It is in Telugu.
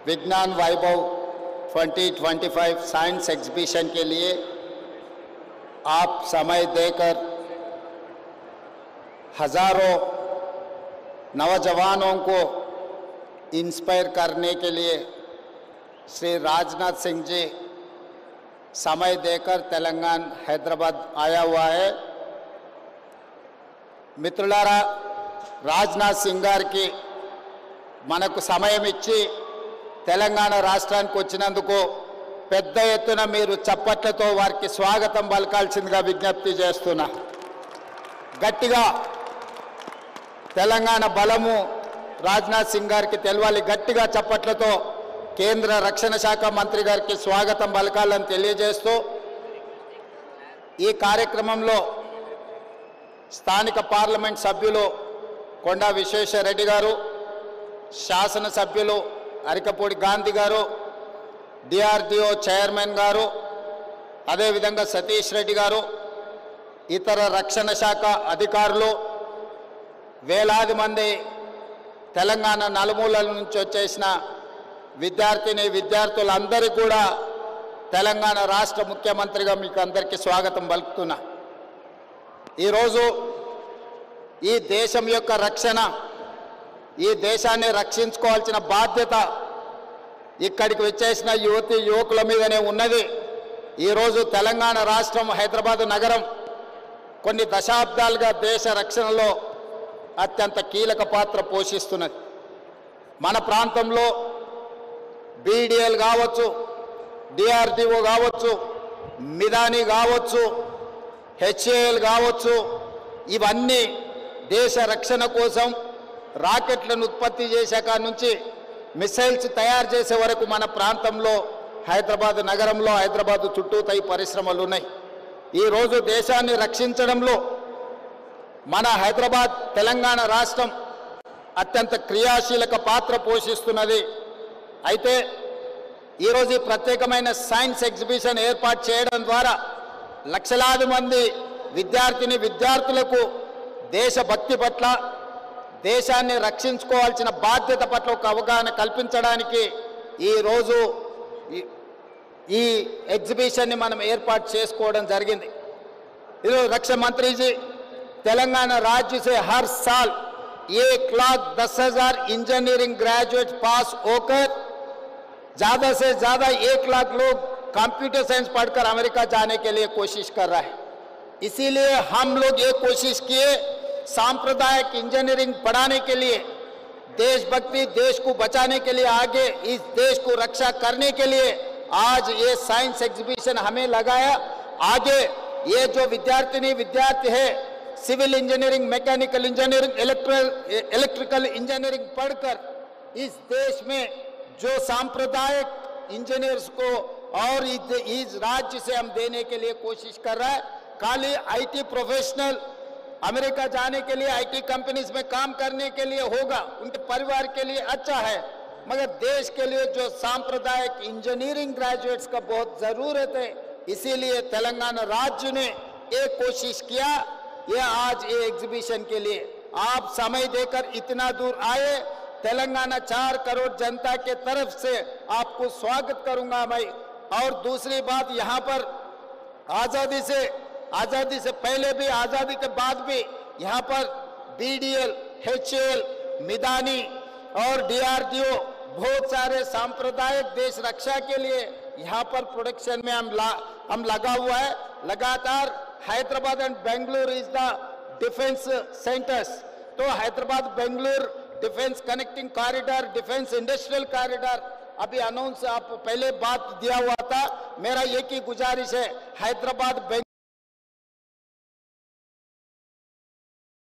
विज्ञान वैभव 2025 साइंस एग्जीबिशन के लिए आप समय देकर हजारों नौजवानों को इंस्पायर करने के लिए श्री राजनाथ सिंह जी समय देकर तेलंगाना हैदराबाद आया हुआ है। मित्रुलारा, రాజ్నాథ్ సింగ్ గారికి మనకు సమయం ఇచ్చి తెలంగాణ రాష్ట్రానికి వచ్చినందుకు పెద్ద ఎత్తున మీరు చప్పట్లతో వారికి స్వాగతం పలకాల్సిందిగా విజ్ఞప్తి చేస్తున్నా। గట్టిగా తెలంగాణ బలము రాజ్నాథ్ సింగ్ గారికి తెలవాలి। గట్టిగా చప్పట్లతో కేంద్ర రక్షణ శాఖ మంత్రి గారికి స్వాగతం పలకాలని తెలియజేస్తూ ఈ కార్యక్రమంలో స్థానిక పార్లమెంట్ సభ్యులు కొండా విశ్వేశ్వరరెడ్డి గారు, శాసన సభ్యులు అరికపూడి గాంధీ గారు, డిఆర్డిఓ చైర్మన్ గారు, అదేవిధంగా సతీష్ రెడ్డి గారు, ఇతర రక్షణ శాఖ అధికారులు, వేలాది మంది తెలంగాణ నలుమూలల నుంచి వచ్చేసిన విద్యార్థులందరికీ కూడా తెలంగాణ రాష్ట్ర ముఖ్యమంత్రిగా మీకు అందరికీ స్వాగతం పలుకుతున్నా। ఈరోజు ఈ దేశం యొక్క రక్షణ, ఈ దేశాన్ని రక్షించుకోవాల్సిన బాధ్యత ఇక్కడికి వచ్చేసిన యువకుల మీదనే ఉన్నది। ఈరోజు తెలంగాణ రాష్ట్రం, హైదరాబాద్ నగరం కొన్ని దశాబ్దాలుగా దేశ రక్షణలో అత్యంత కీలక పాత్ర పోషిస్తున్నది। మన ప్రాంతంలో బీడీఎల్ కావచ్చు, డిఆర్డిఓ కావచ్చు, మిదాని కావచ్చు, హెచ్ఏఎల్ కావచ్చు, ఇవన్నీ దేశ రక్షణ కోసం రాకెట్లను ఉత్పత్తి చేసే కాడ నుంచి మిసైల్స్ తయారు చేసే వరకు మన ప్రాంతంలో హైదరాబాద్ నగరంలో, హైదరాబాద్ చుట్టూతా ఈ పరిశ్రమలు ఉన్నాయి। ఈరోజు దేశాన్ని రక్షించడంలో మన హైదరాబాద్ తెలంగాణ రాష్ట్రం అత్యంత క్రియాశీలక పాత్ర పోషిస్తున్నది। అయితే ఈరోజు ఈ ప్రత్యేకమైన సైన్స్ ఎగ్జిబిషన్ ఏర్పాటు చేయడం ద్వారా లక్షలాది మంది విద్యార్థులకు దేశభక్తి పట్ల, దేశాన్ని రక్షించుకోవాల్సిన బాధ్యత పట్ల ఒక అవగాహన కల్పించడానికి ఈరోజు ఈ ఎగ్జిబిషన్ని మనం ఏర్పాటు చేసుకోవడం జరిగింది। ఈరోజు రక్షణ మంత్రి जी तेलंगाना राज्य से हर साल 1,10,000 इंजीनियरिंग ग्रेजुएट पास होकर ज़्यादा से ज़्यादा 1 लाख लोग कंप्यूटर साइंस पढ़कर अमेरिका जाने के लिए कोशिश कर रहा है। इसीलिए हम लोग ये कोशिश किए सांप्रदायिक इंजीनियरिंग पढ़ाने के लिए, देशभक्ति, देश को बचाने के लिए, आगे इस देश को रक्षा करने के लिए आज ये साइंस एग्जीबिशन हमें लगाया। आगे ये जो विद्यार्थी है civil engineering, mechanical engineering, electrical engineering पढ़कर इस देश में जो सांप्रदायिक इंजीनियर्स को और इस राज्य से हम देने के लिए कोशिश कर रहा है। खाली आईटी प्रोफेशनल अमेरिका जाने के लिए, आईटी कंपनीज में काम करने के लिए होगा, उनके परिवार के लिए अच्छा है, मगर देश के लिए जो सांप्रदायिक इंजीनियरिंग ग्रेजुएट्स का बहुत ज़रूरत है। इसीलिए तेलंगाना राज्य ने एक कोशिश किया, ये आज ये एग्जीबिशन के लिए आप समय देकर इतना दूर आए। तेलंगाना 4 करोड़ जनता के तरफ से आपको स्वागत करूंगा मैं। और दूसरी बात, यहाँ पर आज़ादी से पहले भी, आज़ादी के बाद भी यहाँ पर बीडीएल, एचएएल, मिदानी और डीआरडीओ बहुत सारे सांप्रदायिक देश रक्षा के लिए यहाँ पर प्रोडक्शन में हम लगा हुआ है। लगातार Hyderabad and Bengaluru is the defence centres. तो Hyderabad Bengaluru defence connecting corridor, defence industrial corridor अभी अनाउंस आप पहले बात दिया हुआ था। मेरा एक ही गुजारिश है, हैदराबाद